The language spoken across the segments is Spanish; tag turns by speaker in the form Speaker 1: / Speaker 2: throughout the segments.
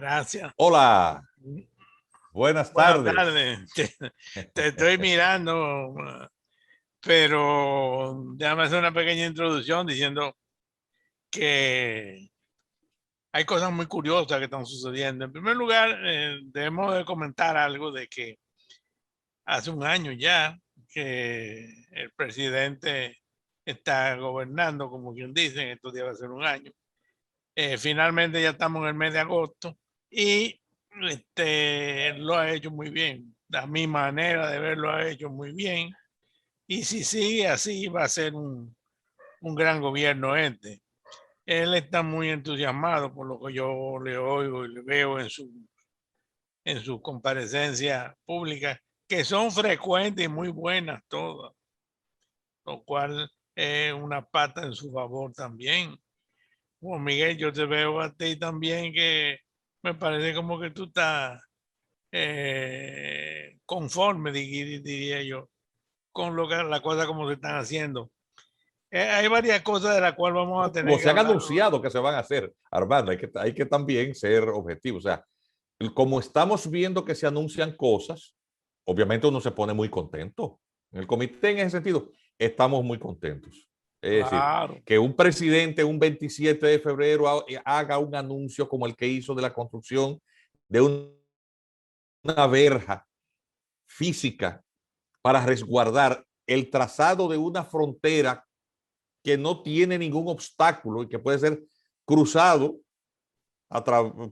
Speaker 1: Gracias.
Speaker 2: Hola, buenas
Speaker 1: Buenas
Speaker 2: tardes.
Speaker 1: tardes. Te estoy mirando, pero déjame hacer una pequeña introducción diciendo que hay cosas muy curiosas que están sucediendo. En primer lugar, debemos de comentar algo de que hace un año ya que el presidente está gobernando, como quien dice, en estos días va a ser un año. Finalmente ya estamos en el mes de agosto y lo ha hecho muy bien. A mi manera de verlo ha hecho muy bien. Y si sigue así, va a ser un gran gobierno este. Él está muy entusiasmado por lo que yo le oigo y le veo en sus comparecencias públicas, que son frecuentes y muy buenas todas, lo cual es una pata en su favor también. Juan Miguel, yo te veo a ti también que me parece como que tú estás conforme, diría yo, con lo que las cosas como se están haciendo. Hay varias cosas de las cuales vamos a
Speaker 2: Como
Speaker 1: tener que
Speaker 2: se han
Speaker 1: hablar.
Speaker 2: anunciado que se van a hacer, Armando, hay que también ser objetivos. O sea, como estamos viendo que se anuncian cosas, obviamente uno se pone muy contento. En el comité, en ese sentido, estamos muy contentos. Es decir,
Speaker 1: Claro,
Speaker 2: que un presidente un 27 de febrero haga un anuncio como el que hizo de la construcción de una verja física para resguardar el trazado de una frontera que no tiene ningún obstáculo y que puede ser cruzado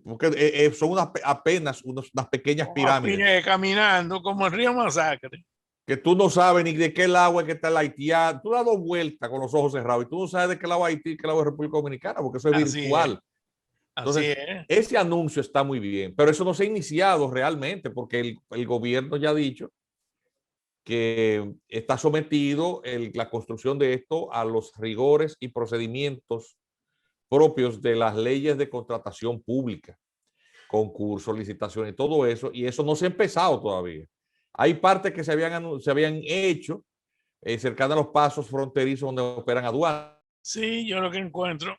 Speaker 2: porque son apenas unas pequeñas
Speaker 1: a
Speaker 2: pirámides
Speaker 1: pie caminando como el río Masacre.
Speaker 2: que tú no sabes ni de qué lado es que está el Haití. Tú das dos vueltas con los ojos cerrados y tú no sabes de qué lado Haití y qué lado es República Dominicana, porque eso es
Speaker 1: Así es,
Speaker 2: virtual.
Speaker 1: así
Speaker 2: Entonces,
Speaker 1: es.
Speaker 2: ese anuncio está muy bien, pero eso no se ha iniciado realmente porque el gobierno ya ha dicho que está sometido la construcción de esto a los rigores y procedimientos propios de las leyes de contratación pública, concursos, licitaciones y todo eso, y eso no se ha empezado todavía. Hay partes que se habían hecho cercanas a los pasos fronterizos donde operan aduanas,
Speaker 1: Sí, yo lo que encuentro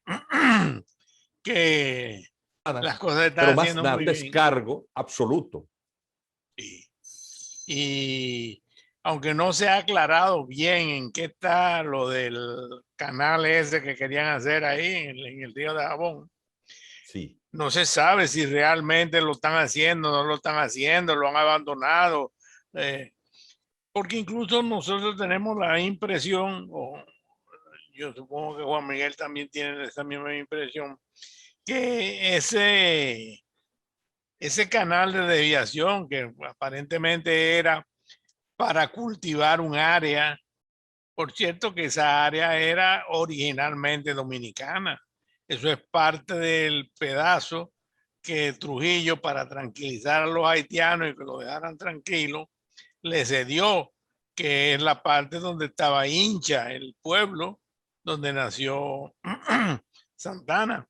Speaker 1: que las cosas se están
Speaker 2: pero más
Speaker 1: haciendo
Speaker 2: nada,
Speaker 1: muy bien.
Speaker 2: descargo absoluto.
Speaker 1: Y, y aunque no se ha aclarado bien en qué está lo del canal ese que querían hacer ahí en el río de Jabón,
Speaker 2: Sí.
Speaker 1: no se sabe si realmente lo están haciendo, no lo están haciendo, lo han abandonado, eh, porque incluso nosotros tenemos la impresión, o yo supongo que Juan Miguel también tiene esa misma impresión, que ese canal de desviación que aparentemente era para cultivar un área. Por cierto que esa área era originalmente dominicana. Eso es parte del pedazo que Trujillo, para tranquilizar a los haitianos y que lo dejaran tranquilo, le cedió, que es la parte donde estaba Hincha, el pueblo donde nació Santana.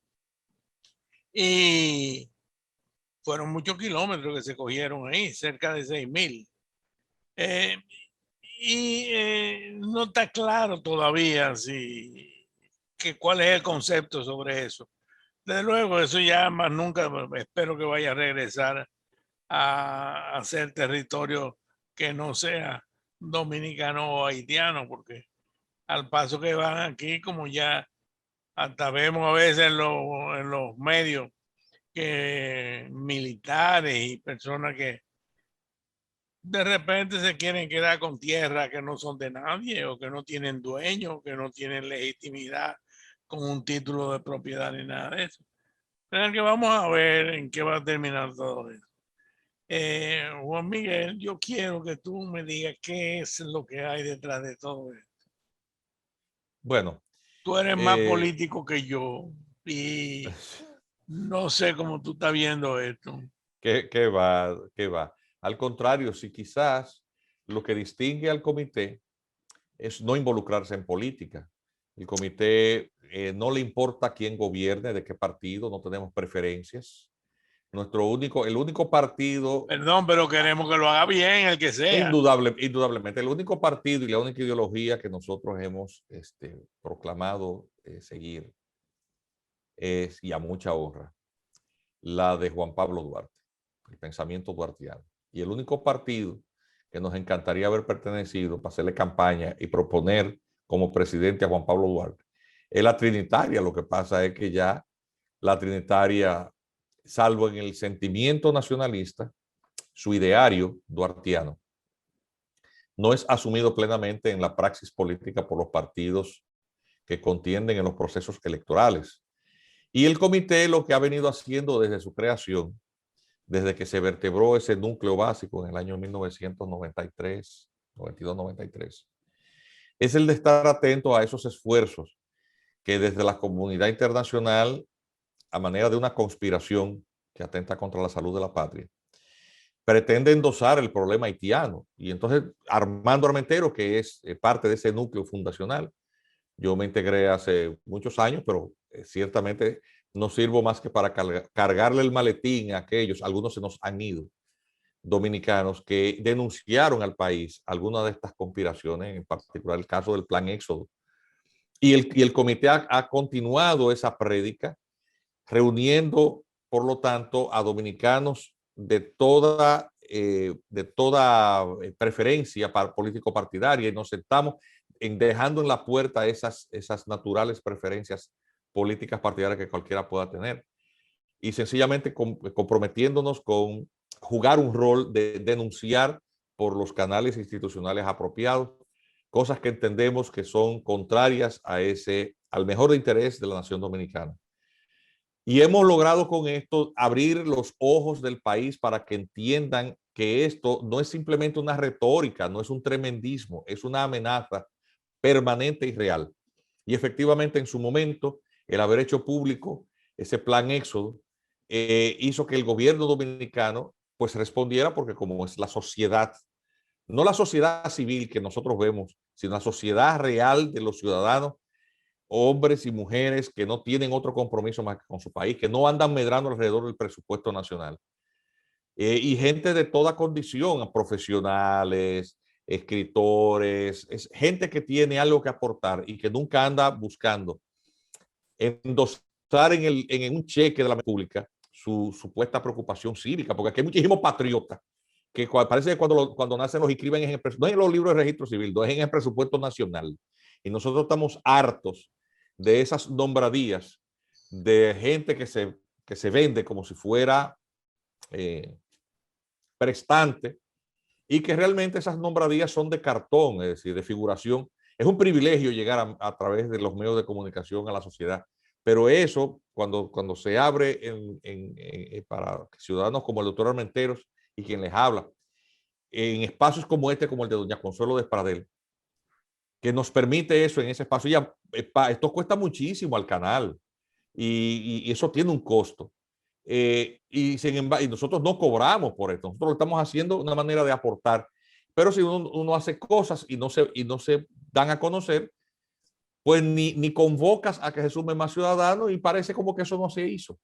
Speaker 1: Y fueron muchos kilómetros que se cogieron ahí, cerca de 6,000. Eh, no está claro todavía cuál es el concepto sobre eso. Desde luego, eso ya más nunca espero que vaya a regresar a ser territorio que no sea dominicano o haitiano, porque al paso que van aquí, como ya hasta vemos a veces en los medios, que militares y personas que de repente se quieren quedar con tierra que no son de nadie o que no tienen dueño, que no tienen legitimidad con un título de propiedad ni nada de eso. Pero que vamos a ver en qué va a terminar todo eso. Juan Miguel, yo quiero que tú me digas qué es lo que hay detrás de todo esto.
Speaker 2: Bueno,
Speaker 1: Tú eres más
Speaker 2: eh,
Speaker 1: político que yo y no sé cómo tú estás viendo esto.
Speaker 2: ¿qué va? ¿Qué va? Al contrario, si quizás lo que distingue al comité es no involucrarse en política. El comité no le importa quién gobierne, de qué partido, no tenemos preferencias. El único partido,
Speaker 1: Perdón, pero queremos que lo haga bien, el que sea.
Speaker 2: indudablemente, el único partido y la única ideología que nosotros hemos proclamado seguir es, y a mucha honra, la de Juan Pablo Duarte, el pensamiento duartiano. Y el único partido que nos encantaría haber pertenecido para hacerle campaña y proponer como presidente a Juan Pablo Duarte es la Trinitaria. Lo que pasa es que ya la Trinitaria, salvo en el sentimiento nacionalista, su ideario duartiano, no es asumido plenamente en la praxis política por los partidos que contienden en los procesos electorales. Y el comité lo que ha venido haciendo desde su creación, desde que se vertebró ese núcleo básico en el año 1993, 92-93, es el de estar atento a esos esfuerzos que desde la comunidad internacional, a manera de una conspiración que atenta contra la salud de la patria, pretende endosar el problema haitiano. Y entonces Armando Armentero, que es parte de ese núcleo fundacional, yo me integré hace muchos años, pero ciertamente no sirvo más que para cargarle el maletín a aquellos, algunos se nos han ido, dominicanos que denunciaron al país algunas de estas conspiraciones, en particular el caso del Plan Éxodo. Y el comité ha continuado esa prédica, reuniendo, por lo tanto, a dominicanos de toda preferencia político-partidaria, y nos sentamos dejando en la puerta esas naturales preferencias políticas partidarias que cualquiera pueda tener, y sencillamente comprometiéndonos con jugar un rol de denunciar por los canales institucionales apropiados cosas que entendemos que son contrarias al mejor interés de la nación dominicana. Y hemos logrado con esto abrir los ojos del país para que entiendan que esto no es simplemente una retórica, no es un tremendismo, es una amenaza permanente y real. Y efectivamente, en su momento, el haber hecho público ese plan Éxodo hizo que el gobierno dominicano pues respondiera, porque como es la sociedad, no la sociedad civil que nosotros vemos, sino la sociedad real de los ciudadanos, hombres y mujeres que no tienen otro compromiso más que con su país, que no andan medrando alrededor del presupuesto nacional. Y gente de toda condición, profesionales, escritores, gente que tiene algo que aportar y que nunca anda buscando endosar en un cheque de la República su supuesta preocupación cívica, porque aquí hay muchísimos patriotas que parece que cuando nacen los inscriben no en los libros de registro civil, no es en el presupuesto nacional. Y nosotros estamos hartos de esas nombradías de gente que se vende como si fuera prestante, y que realmente esas nombradías son de cartón, es decir, de figuración. Es un privilegio llegar a través de los medios de comunicación a la sociedad, pero eso, cuando se abre para ciudadanos como el doctor Armenteros y quien les habla, en espacios como este, como el de doña Consuelo Despradel, que nos permite eso en ese espacio, ya, esto cuesta muchísimo al canal y eso tiene un costo. Y nosotros no cobramos por esto, nosotros lo estamos haciendo de una manera de aportar, pero si uno hace cosas y no se dan a conocer, pues ni convocas a que se sumen más ciudadanos y parece como que eso no se hizo.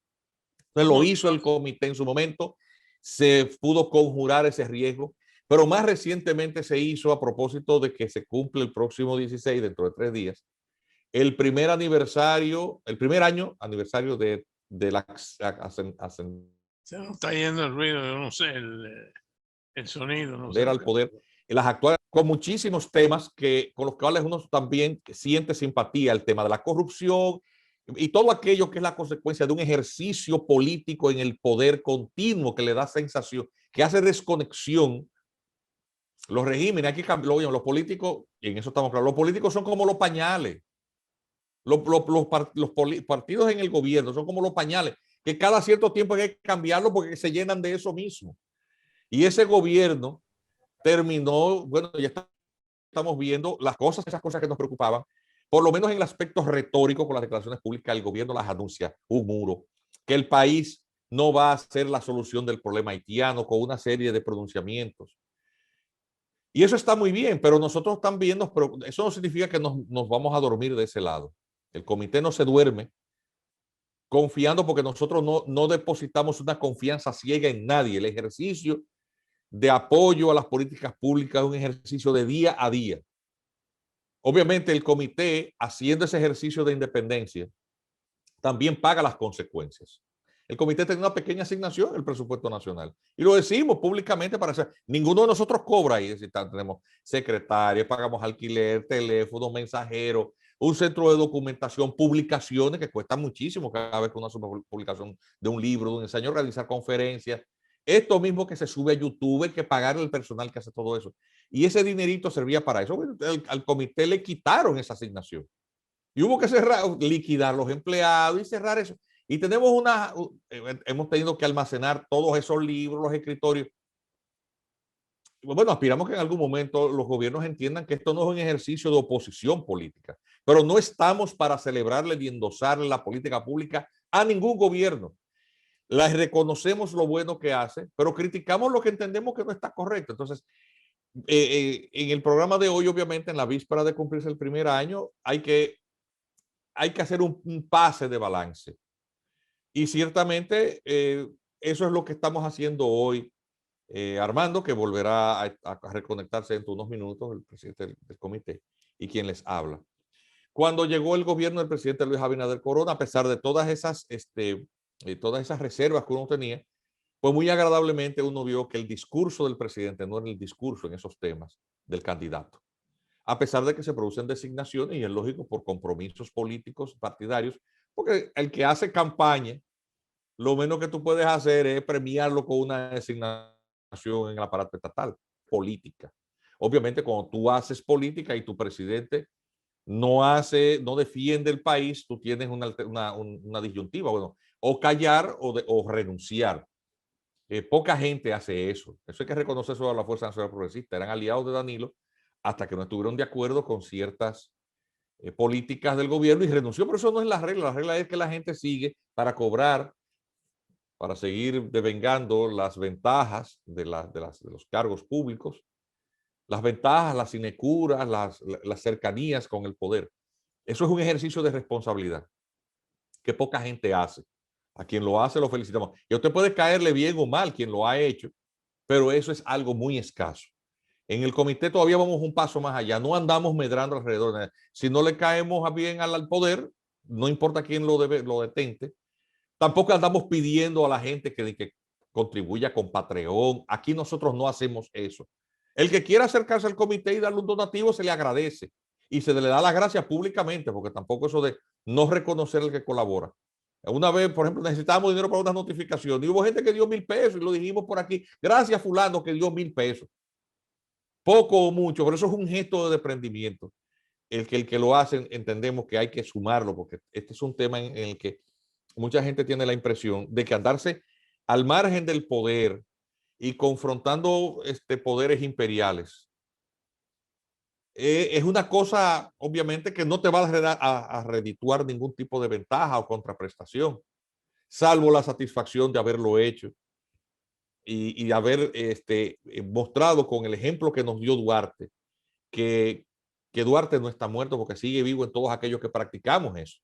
Speaker 2: Entonces lo hizo el comité en su momento, se pudo conjurar ese riesgo, pero más recientemente se hizo a propósito de que se cumple el próximo 16, dentro de 3 días, el primer año aniversario de la
Speaker 1: Se nos está yendo el ruido, yo no sé, el sonido, no sé.
Speaker 2: al poder, en las actuales, con muchísimos temas con los cuales uno también siente simpatía, el tema de la corrupción y todo aquello que es la consecuencia de un ejercicio político en el poder continuo que le da sensación, que hace desconexión. Los regímenes, hay que cambiar, los políticos, y en eso estamos claros, los políticos son como los pañales. Los partidos en el gobierno son como los pañales, que cada cierto tiempo hay que cambiarlos porque se llenan de eso mismo. Y ese gobierno terminó, bueno, ya estamos viendo esas cosas que nos preocupaban, por lo menos en el aspecto retórico, con las declaraciones públicas, el gobierno las anuncia, un muro, que el país no va a ser la solución del problema haitiano, con una serie de pronunciamientos. Y eso está muy bien, pero nosotros también pero eso no significa que nos vamos a dormir de ese lado. El comité no se duerme confiando, porque nosotros no depositamos una confianza ciega en nadie. El ejercicio de apoyo a las políticas públicas es un ejercicio de día a día. Obviamente el comité, haciendo ese ejercicio de independencia, también paga las consecuencias. El comité tiene una pequeña asignación en el presupuesto nacional. Y lo decimos públicamente para hacer. Ninguno de nosotros cobra ahí. Es decir, tenemos secretarios, pagamos alquiler, teléfono, mensajero, un centro de documentación, publicaciones que cuestan muchísimo cada vez que uno hace una publicación de un libro, de un ensayo, realizar conferencias. Esto mismo que se sube a YouTube, hay que pagar el personal que hace todo eso. Y ese dinerito servía para eso. Al comité le quitaron esa asignación. Y hubo que cerrar, liquidar los empleados y cerrar eso. Y tenemos hemos tenido que almacenar todos esos libros, los escritorios. Bueno, aspiramos que en algún momento los gobiernos entiendan que esto no es un ejercicio de oposición política, pero no estamos para celebrarle y endosarle la política pública a ningún gobierno. Les reconocemos lo bueno que hace, pero criticamos lo que entendemos que no está correcto. Entonces, en el programa de hoy, obviamente, en la víspera de cumplirse el primer año, hay que hacer un pase de balance. Y ciertamente eso es lo que estamos haciendo hoy. Armando, que volverá a reconectarse dentro de unos minutos, el presidente del comité, y quien les habla. Cuando llegó el gobierno del presidente Luis Abinader Corona, a pesar de todas esas reservas que uno tenía, pues muy agradablemente uno vio que el discurso del presidente no era el discurso en esos temas del candidato. A pesar de que se producen designaciones, y es lógico, por compromisos políticos partidarios, porque el que hace campaña, lo menos que tú puedes hacer es premiarlo con una designación en el aparato estatal, política. Obviamente, cuando tú haces política y tu presidente no defiende el país, tú tienes una disyuntiva, bueno, o callar o renunciar. Poca gente hace eso. Eso hay que reconocer sobre la Fuerza Nacional Progresista. Eran aliados de Danilo hasta que no estuvieron de acuerdo con ciertas políticas del gobierno y renunció, pero eso no es la regla. La regla es que la gente sigue para cobrar, para seguir devengando las ventajas de los cargos públicos, las ventajas, las sinecuras, las cercanías con el poder. Eso es un ejercicio de responsabilidad que poca gente hace. A quien lo hace lo felicitamos. Y a usted puede caerle bien o mal quien lo ha hecho, pero eso es algo muy escaso. En el comité todavía vamos un paso más allá. No andamos medrando alrededor de nada. Si no le caemos bien al poder, no importa quién lo detente, tampoco andamos pidiendo a la gente que contribuya con Patreon. Aquí nosotros no hacemos eso. El que quiera acercarse al comité y darle un donativo se le agradece y se le da las gracias públicamente, porque tampoco eso de no reconocer al que colabora. Una vez, por ejemplo, necesitábamos dinero para unas notificaciones y hubo gente que dio 1,000 pesos y lo dijimos por aquí. Gracias fulano que dio 1,000 pesos. Poco o mucho, pero eso es un gesto de desprendimiento. El que lo hace, entendemos que hay que sumarlo, porque este es un tema en el que mucha gente tiene la impresión de que andarse al margen del poder y confrontando poderes imperiales es una cosa, obviamente, que no te va a redituar ningún tipo de ventaja o contraprestación, salvo la satisfacción de haberlo hecho y haber mostrado con el ejemplo que nos dio Duarte, que Duarte no está muerto porque sigue vivo en todos aquellos que practicamos eso.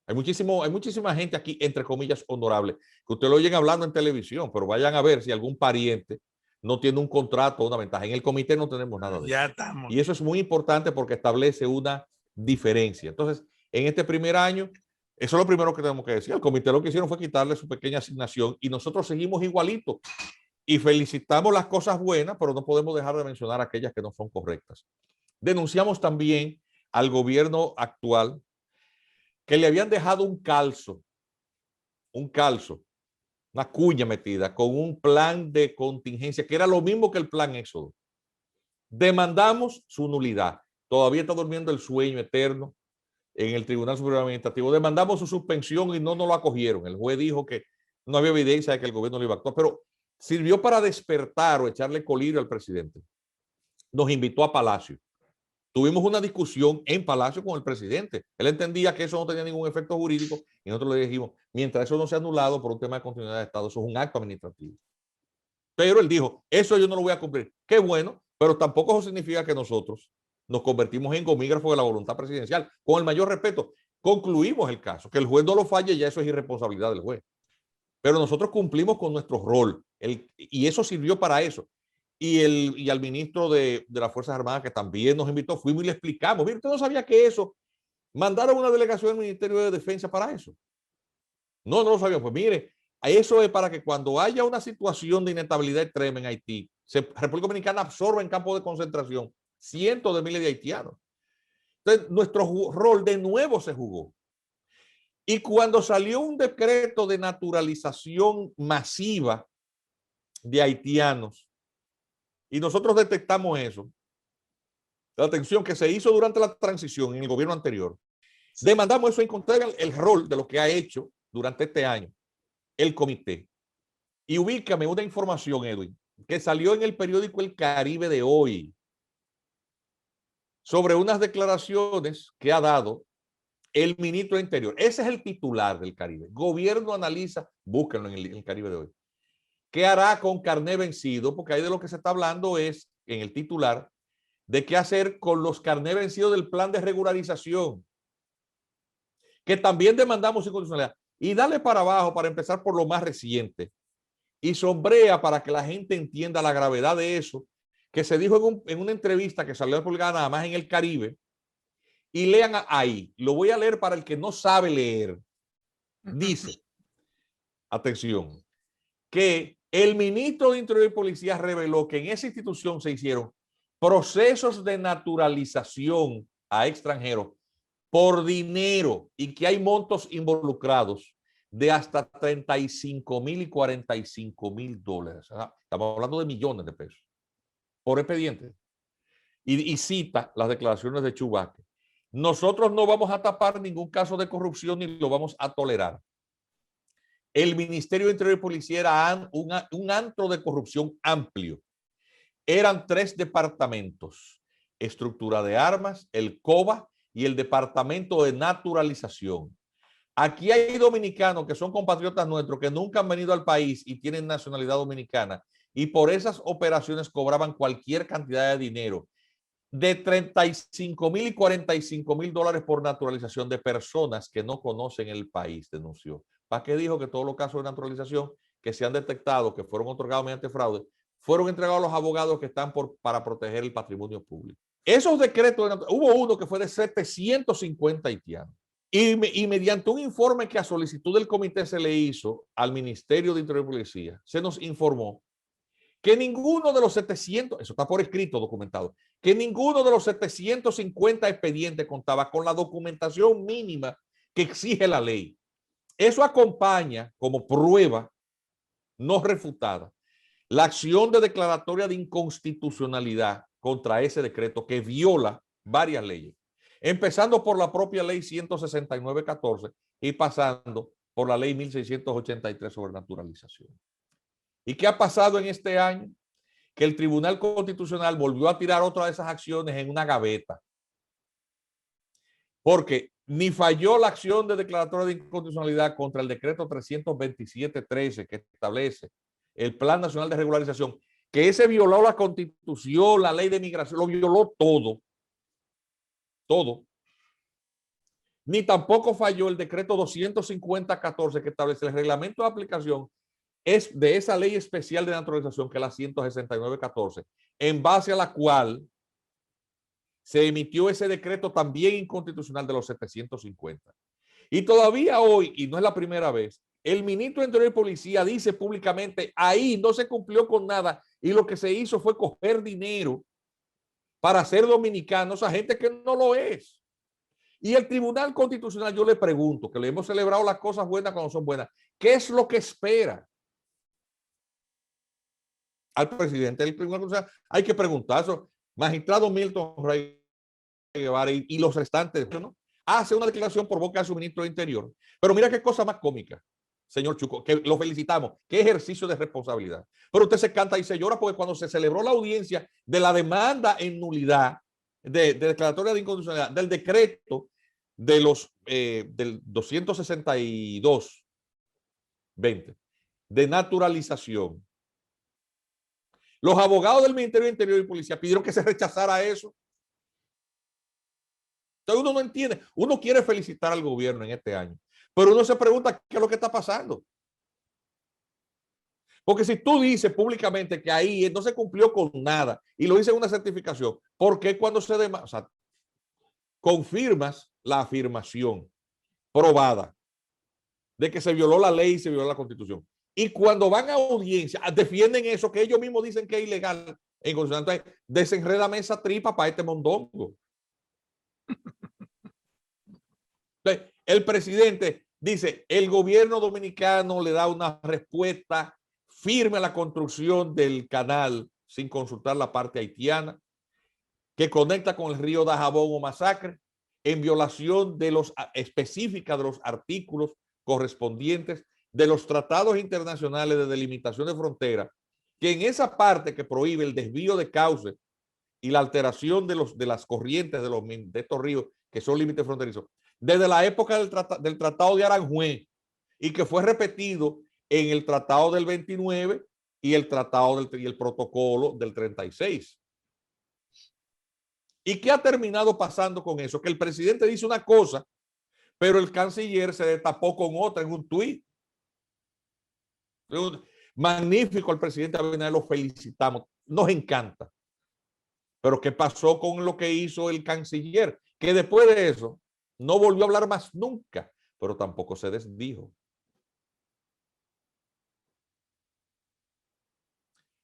Speaker 2: Hay muchísima gente aquí, entre comillas, honorable, que usted lo oyen hablando en televisión, pero vayan a ver si algún pariente no tiene un contrato o una ventaja. En el comité no tenemos nada de eso.
Speaker 1: Ya estamos.
Speaker 2: Y eso es muy importante porque establece una diferencia. Entonces, en este primer año, eso es lo primero que tenemos que decir. El comité lo que hicieron fue quitarle su pequeña asignación y nosotros seguimos igualitos. Y felicitamos las cosas buenas, pero no podemos dejar de mencionar aquellas que no son correctas. Denunciamos también al gobierno actual que le habían dejado un calzo, una cuña metida con un plan de contingencia, que era lo mismo que el plan Éxodo. Demandamos su nulidad. Todavía está durmiendo el sueño eterno en el Tribunal Superior Administrativo. Demandamos su suspensión y no nos lo acogieron. El juez dijo que no había evidencia de que el gobierno lo iba a actuar, pero sirvió para despertar o echarle colirio al presidente. Nos invitó a Palacio. Tuvimos una discusión en Palacio con el presidente. Él entendía que eso no tenía ningún efecto jurídico y nosotros le dijimos, mientras eso no sea anulado por un tema de continuidad de Estado, eso es un acto administrativo. Pero él dijo, eso yo no lo voy a cumplir. Qué bueno, pero tampoco eso significa que nosotros nos convertimos en gomígrafos de la voluntad presidencial. Con el mayor respeto, concluimos el caso. Que el juez no lo falle, ya eso es irresponsabilidad del juez. Pero nosotros cumplimos con nuestro rol y eso sirvió para eso. Y al ministro de las Fuerzas Armadas, que también nos invitó, fuimos y le explicamos, mire, usted no sabía que eso, mandaron una delegación del Ministerio de Defensa para eso. No lo sabíamos. Pues mire, Eso es para que cuando haya una situación de inestabilidad extrema en Haití, República Dominicana absorba en campos de concentración cientos de miles de haitianos. Entonces, nuestro rol de nuevo se jugó. Y cuando salió un decreto de naturalización masiva de haitianos, y nosotros detectamos eso, la atención que se hizo durante la transición en el gobierno anterior, demandamos eso, encontrar el rol de lo que ha hecho durante este año el comité. Y ubícame una información, Edwin, que salió en el periódico El Caribe de hoy sobre unas declaraciones que ha dado el ministro de Interior. Ese es el titular del Caribe. Gobierno analiza, búsquenlo en el Caribe de hoy. ¿Qué hará con carné vencido? Porque ahí de lo que se está hablando es, en el titular, de qué hacer con los carné vencidos del plan de regularización, que también demandamos incondicionalidad. Y dale para abajo para empezar por lo más reciente. Y sombrea para que la gente entienda la gravedad de eso, que se dijo en una entrevista que salió publicada nada más en El Caribe. Y lean ahí. Lo voy a leer para el que no sabe leer. Dice, atención, que el ministro de Interior y Policía reveló que en esa institución se hicieron procesos de naturalización a extranjeros por dinero y que hay montos involucrados de hasta 35,000 y 45,000 dólares. Estamos hablando de millones de pesos por expediente. Y cita las declaraciones de Chu Vázquez. Nosotros no vamos a tapar ningún caso de corrupción ni lo vamos a tolerar. El Ministerio de Interior y Policía era un antro de corrupción amplio. Eran 3 departamentos: estructura de armas, el COBA y el Departamento de Naturalización. Aquí hay dominicanos que son compatriotas nuestros que nunca han venido al país y tienen nacionalidad dominicana y por esas operaciones cobraban cualquier cantidad de dinero, de 35,000 y 45,000 dólares por naturalización de personas que no conocen el país, denunció. Vázquez dijo que todos los casos de naturalización que se han detectado, que fueron otorgados mediante fraude, fueron entregados a los abogados que están para proteger el patrimonio público. Esos decretos, hubo uno que fue de 750 haitianos. Y mediante un informe que a solicitud del comité se le hizo al Ministerio de Interior y Policía, se nos informó que ninguno de los 700, eso está por escrito, documentado, que ninguno de los 750 expedientes contaba con la documentación mínima que exige la ley. Eso acompaña como prueba no refutada la acción de declaratoria de inconstitucionalidad contra ese decreto que viola varias leyes, empezando por la propia ley 169/14 y pasando por la ley 1683 sobre naturalización. ¿Y qué ha pasado en este año? Que el Tribunal Constitucional volvió a tirar otra de esas acciones en una gaveta. Porque ni falló la acción de declaratoria de inconstitucionalidad contra el decreto 327/13 que establece el Plan Nacional de Regularización, que ese violó la Constitución, la ley de migración, lo violó todo. Todo. Ni tampoco falló el decreto 250/14 que establece el reglamento de aplicación es de esa ley especial de naturalización, que es la 169/14, en base a la cual se emitió ese decreto también inconstitucional de los 750. Y todavía hoy, y no es la primera vez, el ministro de Interior y Policía dice públicamente, ahí no se cumplió con nada y lo que se hizo fue coger dinero para ser dominicanos a gente que no lo es. Y el Tribunal Constitucional, yo le pregunto, que le hemos celebrado las cosas buenas cuando son buenas, ¿qué es lo que espera al presidente del Tribunal Constitucional? Hay que preguntar eso. Magistrado Milton Rey Guevara y los restantes, ¿no? Hace una declaración por boca de su ministro de Interior. Pero mira qué cosa más cómica, señor Chuco, que lo felicitamos. Qué ejercicio de responsabilidad. Pero usted se canta y se llora porque cuando se celebró la audiencia de la demanda en nulidad de declaratoria de inconstitucionalidad del decreto de los del 262/20 de naturalización, los abogados del Ministerio de Interior y Policía pidieron que se rechazara eso. Entonces uno no entiende, uno quiere felicitar al gobierno en este año, pero uno se pregunta qué es lo que está pasando. Porque si tú dices públicamente que ahí no se cumplió con nada y lo dice en una certificación, ¿por qué cuando se demanda? O sea, confirmas la afirmación probada. de que se violó la ley y se violó la Constitución. Y cuando van a audiencia, defienden eso que ellos mismos dicen que es ilegal. Entonces, desenrédame esa tripa para este mondongo. Entonces, el presidente dice, el gobierno dominicano le da una respuesta firme a la construcción del canal sin consultar la parte haitiana, que conecta con el río Dajabón o Masacre, en violación de los específicas de los artículos correspondientes de los tratados internacionales de delimitación de frontera, que en esa parte que prohíbe el desvío de cauces y la alteración de las corrientes de estos ríos que son límites fronterizos, desde la época del Tratado de Aranjuez, y que fue repetido en el Tratado del 29 y el Protocolo del 36. ¿Y qué ha terminado pasando con eso? Que el presidente dice una cosa, pero el canciller se destapó con otra en un tuit. Magnífico el presidente Abinader, lo felicitamos, nos encanta. Pero ¿qué pasó con lo que hizo el canciller? Que después de eso no volvió a hablar más nunca, pero tampoco se desdijo.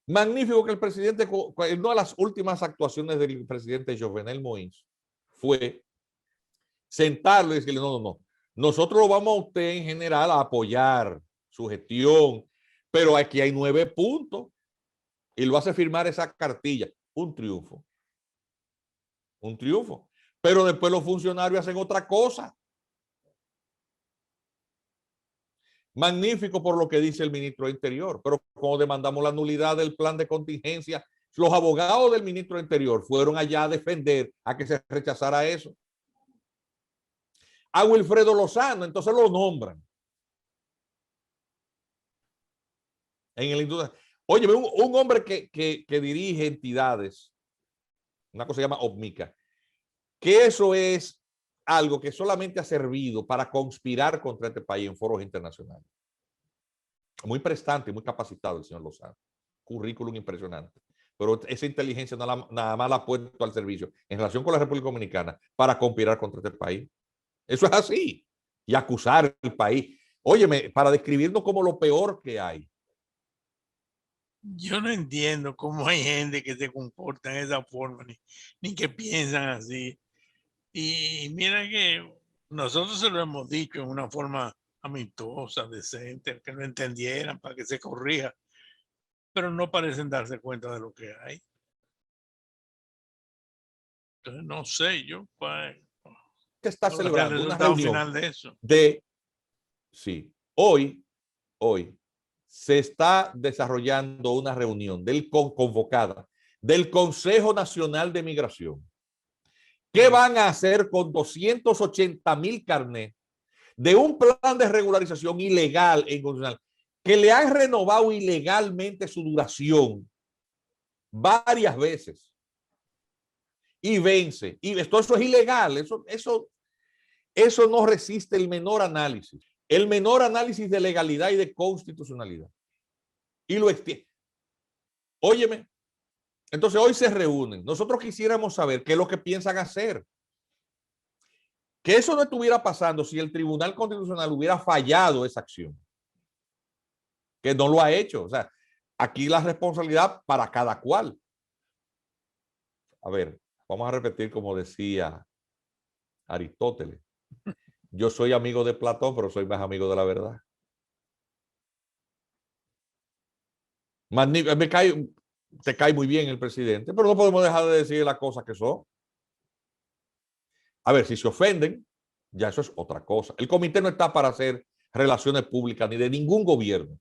Speaker 2: Magnífico que el presidente, una de las últimas actuaciones del presidente Jovenel Moïse fue sentarlo y decirle, no, nosotros lo vamos a usted en general a apoyar su gestión, pero aquí hay 9 puntos y lo hace firmar esa cartilla. Un triunfo. Un triunfo. Pero después los funcionarios hacen otra cosa. Magnífico por lo que dice el ministro de Interior, pero cuando demandamos la nulidad del plan de contingencia, los abogados del ministro de Interior fueron allá a defender a que se rechazara eso. A Wilfredo Lozano, entonces lo nombran. En el industria. Oye, un hombre que dirige entidades, una cosa se llama OPMICA, que eso es algo que solamente ha servido para conspirar contra este país en foros internacionales. Muy prestante, muy capacitado el señor Lozano. Currículum impresionante. Pero esa inteligencia nada más la ha puesto al servicio en relación con la República Dominicana para conspirar contra este país. Eso es así. Y acusar al país. Óyeme, para describirnos como lo peor que hay.
Speaker 1: Yo no entiendo cómo hay gente que se comporta de esa forma, ni que piensan así. Y mira que nosotros se lo hemos dicho en una forma amistosa, decente, que no entendieran para que se corrija, pero no parecen darse cuenta de lo que hay. Entonces, no sé, yo
Speaker 2: Que está celebrando una reunión
Speaker 1: final de eso.
Speaker 2: Sí, hoy se está desarrollando una reunión convocada del Consejo Nacional de Migración. ¿Qué van a hacer con 280,000 carnets de un plan de regularización ilegal e inconstitucional que le han renovado ilegalmente su duración varias veces y vence? Y eso es ilegal, eso no resiste el menor análisis de legalidad y de constitucionalidad. Y lo extiende. Óyeme, entonces hoy se reúnen. Nosotros quisiéramos saber qué es lo que piensan hacer. Que eso no estuviera pasando si el Tribunal Constitucional hubiera fallado esa acción. Que no lo ha hecho. O sea, aquí la responsabilidad para cada cual. A ver, vamos a repetir como decía Aristóteles. Yo soy amigo de Platón, pero soy más amigo de la verdad. Te cae muy bien el presidente, pero no podemos dejar de decir las cosas que son. A ver, si se ofenden, ya eso es otra cosa. El comité no está para hacer relaciones públicas ni de ningún gobierno.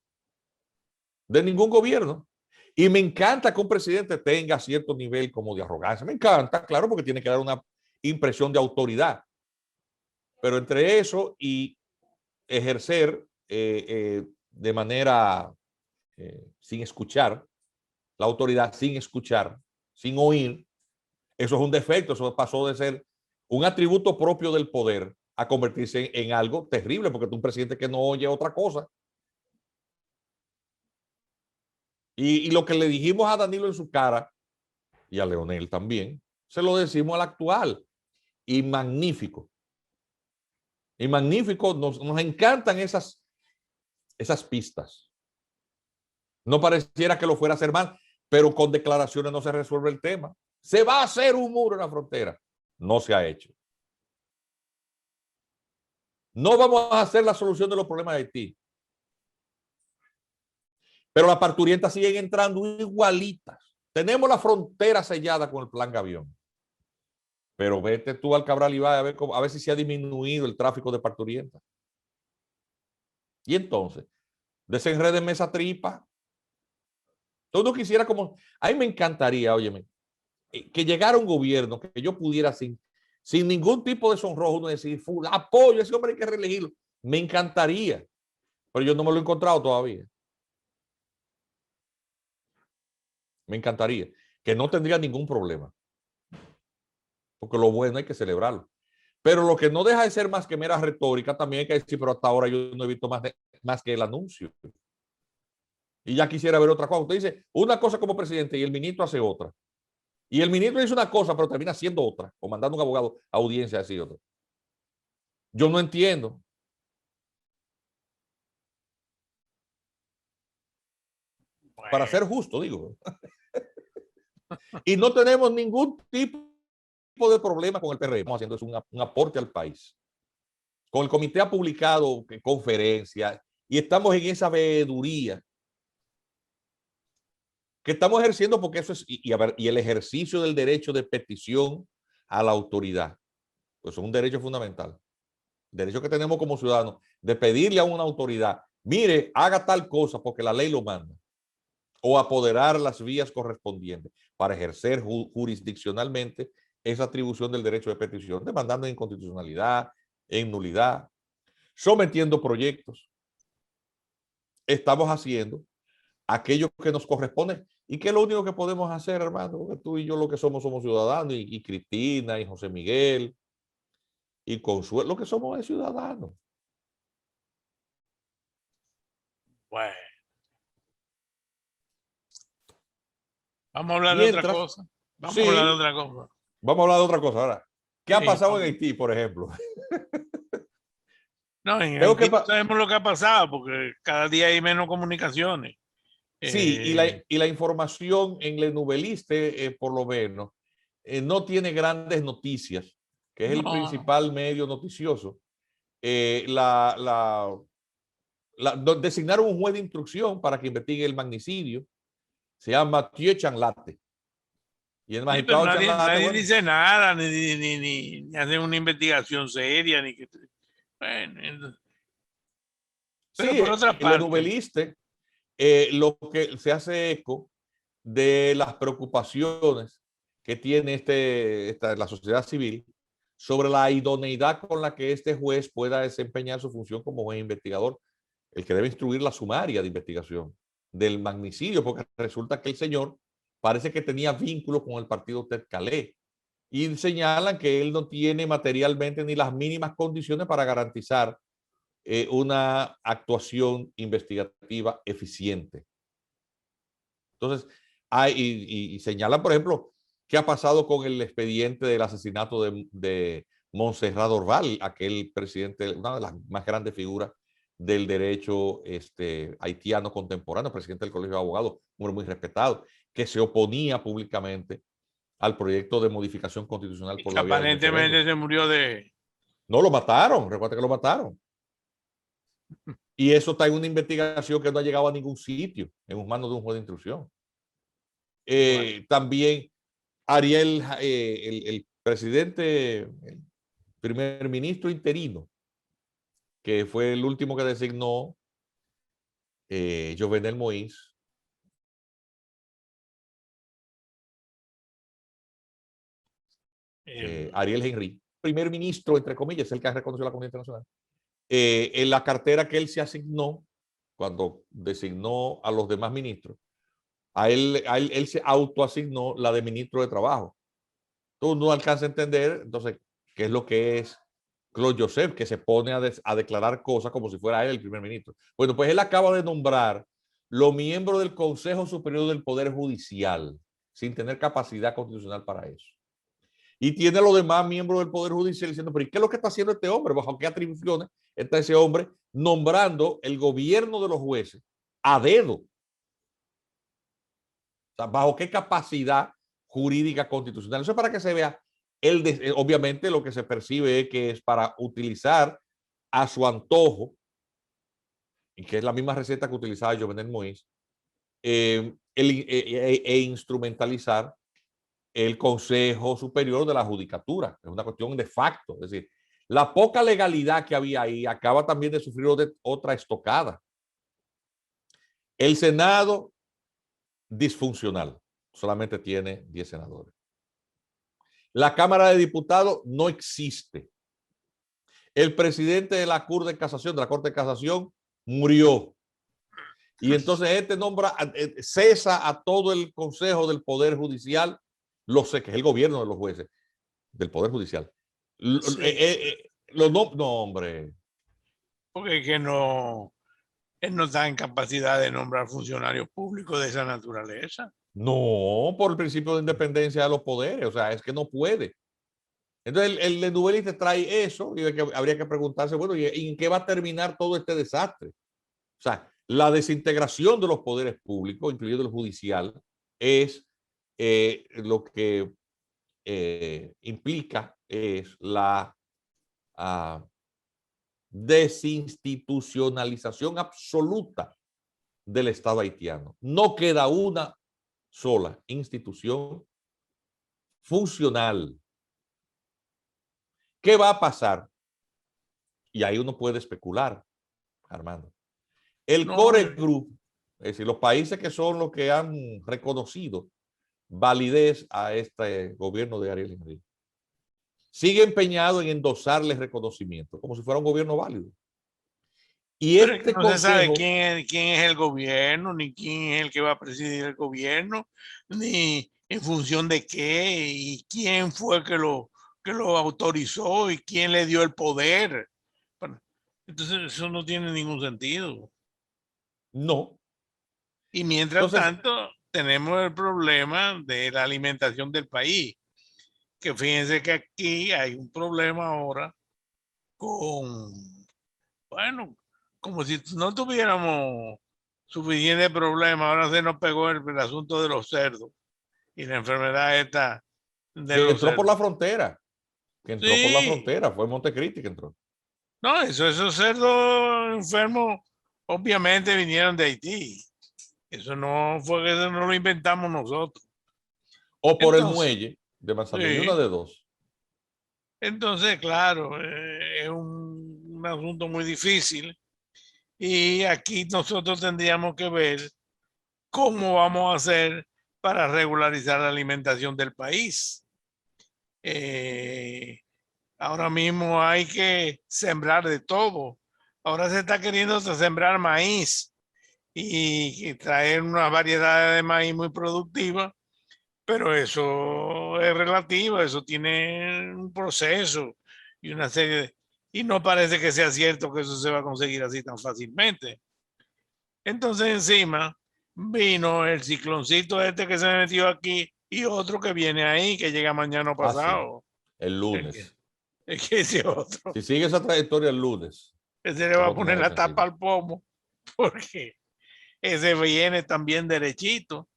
Speaker 2: De ningún gobierno. Y me encanta que un presidente tenga cierto nivel como de arrogancia. Me encanta, claro, porque tiene que dar una impresión de autoridad. Pero entre eso y ejercer de manera sin escuchar, la autoridad sin escuchar, sin oír, eso es un defecto. Eso pasó de ser un atributo propio del poder a convertirse en algo terrible, porque tú un presidente que no oye otra cosa. Y lo que le dijimos a Danilo en su cara, y a Leonel también, se lo decimos al actual. Y magnífico. Y magnífico, nos encantan esas esas pistas. No pareciera que lo fuera a hacer mal, pero con declaraciones no se resuelve el tema. Se va a hacer un muro en la frontera. No se ha hecho. No vamos a hacer la solución de los problemas de Haití. Pero las parturientas siguen entrando igualitas. Tenemos la frontera sellada con el plan Gavión. Pero vete tú al Cabral Ibáez a ver si se ha disminuido el tráfico de parturientas. Y entonces, desenrédenme esa tripa. Todo quisiera como... A mí me encantaría, óyeme, que llegara un gobierno que yo pudiera sin ningún tipo de sonrojo uno decir, apoyo a ese hombre, hay que reelegirlo. Me encantaría, pero yo no me lo he encontrado todavía. Me encantaría, que no tendría ningún problema. Porque lo bueno hay que celebrarlo. Pero lo que no deja de ser más que mera retórica, también hay que decir, pero hasta ahora yo no he visto más que el anuncio. Y ya quisiera ver otra cosa. Usted dice una cosa como presidente y el ministro hace otra. Y el ministro dice una cosa, pero termina haciendo otra, o mandando un abogado a audiencia a decir otra. Yo no entiendo.
Speaker 1: Bueno.
Speaker 2: Para ser justo, digo. Y no tenemos ningún tipo de problema con el PRM. Estamos haciendo es un aporte al país. Con el comité ha publicado conferencias y estamos en esa veeduría que estamos ejerciendo, porque eso es, y el ejercicio del derecho de petición a la autoridad, pues es un derecho fundamental. Derecho que tenemos como ciudadanos de pedirle a una autoridad, mire, haga tal cosa porque la ley lo manda, o apoderar las vías correspondientes para ejercer jurisdiccionalmente esa atribución del derecho de petición, demandando en inconstitucionalidad, en nulidad, sometiendo proyectos. Estamos haciendo aquello que nos corresponde y que es lo único que podemos hacer, hermano, porque tú y yo lo que somos ciudadanos, y Cristina, y José Miguel, y Consuelo, lo que somos es ciudadanos.
Speaker 1: Bueno. Vamos a hablar
Speaker 2: Mientras,
Speaker 1: de otra cosa. Vamos
Speaker 2: sí,
Speaker 1: a hablar de otra cosa.
Speaker 2: vamos a hablar de otra cosa ahora. ¿Qué ha pasado en
Speaker 1: vamos.
Speaker 2: Haití, por ejemplo?
Speaker 1: No, en
Speaker 2: Tengo
Speaker 1: Haití
Speaker 2: que
Speaker 1: no sabemos lo que ha pasado porque cada día hay menos comunicaciones.
Speaker 2: Sí, y la información en Le Nouvelliste, por lo menos, no tiene grandes noticias, que es el
Speaker 1: no,
Speaker 2: principal medio noticioso. Designaron un juez de instrucción para que investigue el magnicidio. Se llama Mathieu Chanlate. Y el
Speaker 1: sí, pero
Speaker 2: magistrado Chanlate,
Speaker 1: nadie
Speaker 2: bueno,
Speaker 1: dice nada, ni hace una investigación seria, ni que. Bueno, pero
Speaker 2: sí,
Speaker 1: por otra
Speaker 2: Le
Speaker 1: parte,
Speaker 2: Nouvelliste, lo que se hace eco de las preocupaciones que tiene la sociedad civil sobre la idoneidad con la que este juez pueda desempeñar su función como juez investigador, el que debe instruir la sumaria de investigación del magnicidio, porque resulta que el señor parece que tenía vínculos con el partido Ted Calais y señalan que él no tiene materialmente ni las mínimas condiciones para garantizar una actuación investigativa eficiente. Entonces, y señalan, por ejemplo, qué ha pasado con el expediente del asesinato de Montserrat Orval, aquel presidente, una de las más grandes figuras del derecho haitiano contemporáneo, presidente del Colegio de Abogados, un hombre muy respetado, que se oponía públicamente al proyecto de modificación constitucional
Speaker 1: y
Speaker 2: por
Speaker 1: que
Speaker 2: la vía del referéndum.
Speaker 1: aparentemente se murió de.
Speaker 2: No lo mataron, recuerda que lo mataron. Y eso está en una investigación que no ha llegado a ningún sitio, en manos de un juez de instrucción.
Speaker 1: Bueno,
Speaker 2: También Ariel, el presidente, el primer ministro interino, que fue el último que designó Jovenel Moïse, Ariel Henry, primer ministro, entre comillas, el que ha reconocido la comunidad internacional, en la cartera que él se asignó cuando designó a los demás ministros, él se autoasignó la de ministro de Trabajo. Tú no alcanzas a entender, entonces, qué es lo que es Claude Joseph, que se pone a declarar cosas como si fuera él el primer ministro. Bueno, pues él acaba de nombrar los miembros del Consejo Superior del Poder Judicial, sin tener capacidad constitucional para eso. Y tiene a los demás miembros del Poder Judicial diciendo, pero ¿y qué es lo que está haciendo este hombre? ¿Bajo qué atribuciones está ese hombre nombrando el gobierno de los jueces a dedo. O sea, ¿bajo qué capacidad jurídica constitucional? Eso es para que se vea, obviamente lo que se percibe es que es para utilizar a su antojo, y que es la misma receta que utilizaba Jovenel Moïse, e instrumentalizar el Consejo Superior de la Judicatura. Es una cuestión de facto. Es decir, la poca legalidad que había ahí acaba también de sufrir otra estocada. El Senado, disfuncional, solamente tiene 10 senadores. La Cámara de Diputados no existe. El presidente de la Corte de Casación, murió. Y entonces cesa a todo el Consejo del Poder Judicial, que es el gobierno de los jueces, del Poder Judicial.
Speaker 1: Sí.
Speaker 2: No, hombre.
Speaker 1: Porque es que no, él no está en capacidad de nombrar funcionarios públicos de esa naturaleza.
Speaker 2: No, por el principio de independencia de los poderes, o sea, es que no puede. Entonces el Ledoubelis te trae eso y habría que preguntarse, bueno, ¿y en qué va a terminar todo este desastre? O sea, la desintegración de los poderes públicos, incluido el judicial, es lo que implica es la desinstitucionalización absoluta del Estado haitiano. No queda una sola institución funcional. ¿Qué va a pasar? Y ahí uno puede especular, Armando. El
Speaker 1: No,
Speaker 2: Core Group, es decir, los países que son los que han reconocido validez a este gobierno de Ariel Henry, sigue empeñado en endosarle reconocimiento, como si fuera un gobierno válido. Y
Speaker 1: pero es que
Speaker 2: este
Speaker 1: no se sabe
Speaker 2: consejo,
Speaker 1: quién es el gobierno, ni quién es el que va a presidir el gobierno, ni en función de qué, y quién fue que lo autorizó y quién le dio el poder. Bueno, entonces eso no tiene ningún sentido.
Speaker 2: no.
Speaker 1: Y mientras
Speaker 2: Entonces,
Speaker 1: tanto, tenemos el problema de la alimentación del país, que fíjense que aquí hay un problema ahora con, bueno, como si no tuviéramos suficiente problema, ahora se nos pegó el asunto de los cerdos y la enfermedad esta de
Speaker 2: que
Speaker 1: los
Speaker 2: entró por
Speaker 1: cerdos.
Speaker 2: la frontera,
Speaker 1: Sí,
Speaker 2: fue Montecristi que entró.
Speaker 1: no, esos cerdos enfermos obviamente vinieron de Haití. Eso no fue que eso no lo inventamos nosotros.
Speaker 2: O por el
Speaker 1: Entonces,
Speaker 2: muelle de Manzanillo, una
Speaker 1: sí,
Speaker 2: de dos.
Speaker 1: entonces, claro, es un asunto muy difícil y aquí nosotros tendríamos que ver cómo vamos a hacer para regularizar la alimentación del país. Eh, Ahora mismo hay que sembrar de todo. Ahora se está queriendo sembrar maíz y traer una variedad de maíz muy productiva, pero eso es relativo, eso tiene un proceso y una serie de... Y no parece que sea cierto que eso se va a conseguir así tan fácilmente. Entonces encima vino el cicloncito este que se metió aquí y otro que viene ahí, que llega mañana
Speaker 2: Ah, sí,
Speaker 1: pasado.
Speaker 2: el
Speaker 1: El que,
Speaker 2: lunes.
Speaker 1: el que ese otro,
Speaker 2: Si sigue esa trayectoria el lunes,
Speaker 1: ese le va a
Speaker 2: vamos a
Speaker 1: poner
Speaker 2: tener
Speaker 1: la
Speaker 2: eso
Speaker 1: tapa
Speaker 2: encima.
Speaker 1: al pomo, porque ese viene también derechito.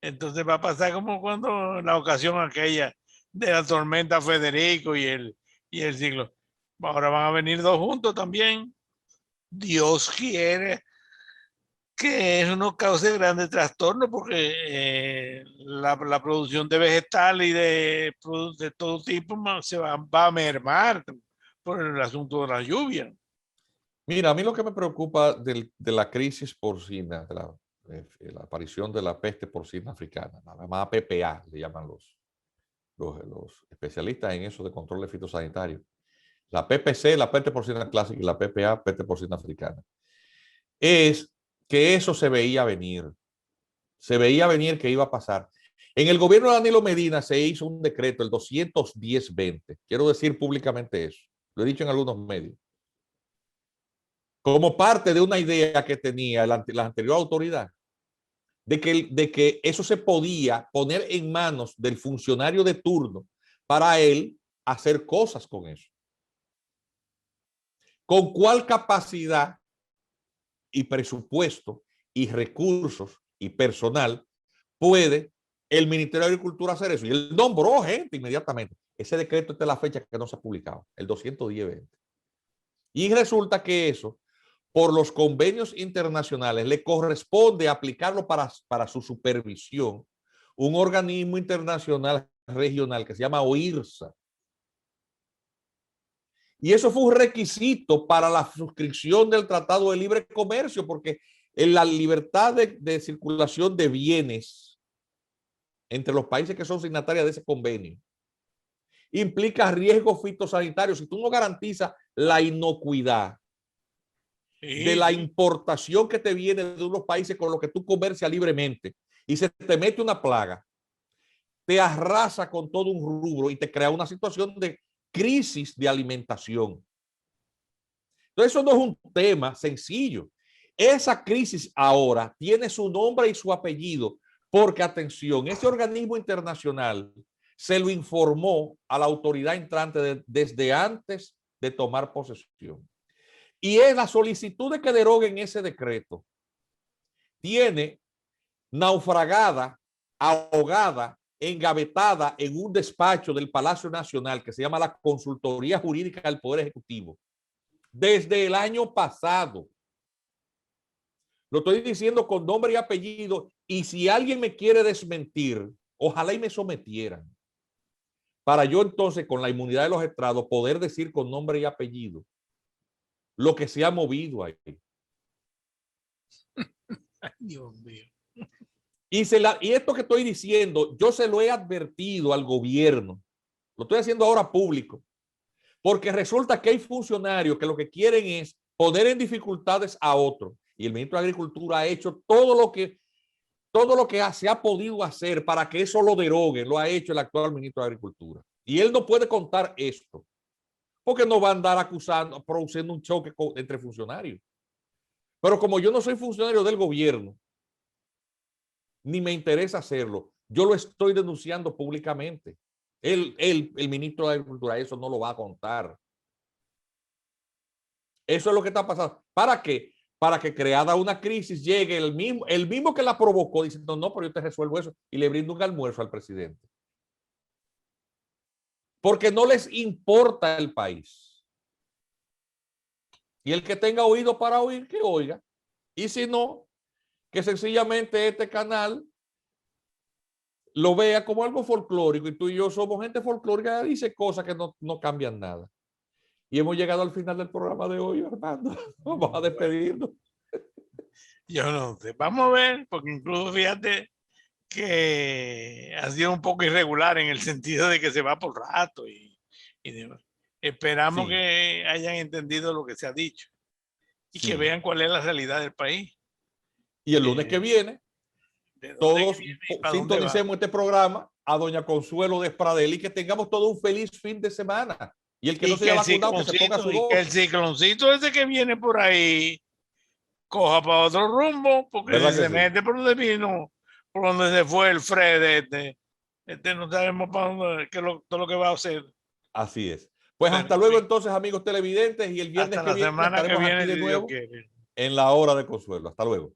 Speaker 1: Entonces va a pasar como cuando la ocasión aquella de la tormenta Federico y el ciclo. Ahora van a venir dos juntos también. Dios quiere que eso no cause grandes trastornos porque la producción de vegetales y de todo tipo va a mermar por el asunto de la lluvia.
Speaker 2: Mira, a mí lo que me preocupa de la crisis porcina, la aparición de la peste porcina africana, la llamada PPA, le llaman los especialistas en eso de control fitosanitario. La PPC, la peste porcina clásica, y la PPA, peste porcina africana. Es que eso se veía venir que iba a pasar. En el gobierno de Danilo Medina se hizo un decreto, el 210-20. Quiero decir públicamente eso. Lo he dicho en algunos medios. Como parte de una idea que tenía la anterior autoridad, de que eso se podía poner en manos del funcionario de turno para él hacer cosas con eso. ¿Con cuál capacidad y presupuesto y recursos y personal puede el Ministerio de Agricultura hacer eso? Y él nombró gente inmediatamente. Ese decreto está en la fecha que no se ha publicado, el 210-20. Y resulta que eso, por los convenios internacionales, le corresponde aplicarlo para su supervisión un organismo internacional regional que se llama OIRSA. Y eso fue un requisito para la suscripción del Tratado de Libre Comercio, porque en la libertad de circulación de bienes entre los países que son signatarios de ese convenio implica riesgos fitosanitarios. Si tú no garantizas la inocuidad de la importación que te viene de unos países con los que tú comercias libremente y se te mete una plaga, te arrasa con todo un rubro y te crea una situación de crisis de alimentación. Entonces eso no es un tema sencillo. Esa crisis ahora tiene su nombre y su apellido porque, atención, ese organismo internacional se lo informó a la autoridad entrante desde antes de tomar posesión. Y es la solicitud de que deroguen ese decreto. Tiene naufragada, ahogada, engavetada en un despacho del Palacio Nacional que se llama la Consultoría Jurídica del Poder Ejecutivo desde el año pasado. Lo estoy diciendo con nombre y apellido, y si alguien me quiere desmentir, ojalá y me sometieran para yo entonces, con la inmunidad de los estrados, poder decir con nombre y apellido lo que se ha movido ahí.
Speaker 1: Ay, Dios mío.
Speaker 2: Y esto que estoy diciendo, yo se lo he advertido al gobierno. Lo estoy haciendo ahora público. Porque resulta que hay funcionarios que lo que quieren es poner en dificultades a otros. Y el ministro de Agricultura ha hecho todo lo que se ha podido hacer para que eso lo derogue. Lo ha hecho el actual ministro de Agricultura. Y él no puede contar esto. Porque no va a andar acusando, produciendo un choque entre funcionarios. Pero como yo no soy funcionario del gobierno, ni me interesa hacerlo, yo lo estoy denunciando públicamente. El ministro de Agricultura eso no lo va a contar. Eso es lo que está pasando. ¿Para qué? Para que, creada una crisis, llegue el mismo que la provocó diciendo, no, pero yo te resuelvo eso, y le brindo un almuerzo al presidente. Porque no les importa el país. Y el que tenga oído para oír, que oiga. Y si no, que sencillamente este canal lo vea como algo folclórico, y tú y yo somos gente folclórica, dice cosas que no cambian nada. Y hemos llegado al final del programa de hoy, Armando. Vamos a despedirnos.
Speaker 1: Yo no sé. Vamos a ver, porque incluso fíjate que ha sido un poco irregular en el sentido de que se va por rato y demás. Esperamos que hayan entendido lo que se ha dicho y que vean cuál es la realidad del país.
Speaker 2: Y el lunes que viene, todos sintonicemos este programa a doña Consuelo Despradel y que tengamos todo un feliz fin de semana. Y el que no se haya vacunado, que se ponga su dosis.
Speaker 1: Que el cicloncito ese que viene por ahí coja para otro rumbo, porque si se mete por donde vino, por donde se fue el Fred, no sabemos para dónde, todo lo que va a hacer.
Speaker 2: Así es. Pues hasta luego entonces, amigos televidentes, y el viernes que viene estaremos aquí de nuevo en la hora de Consuelo. Hasta luego.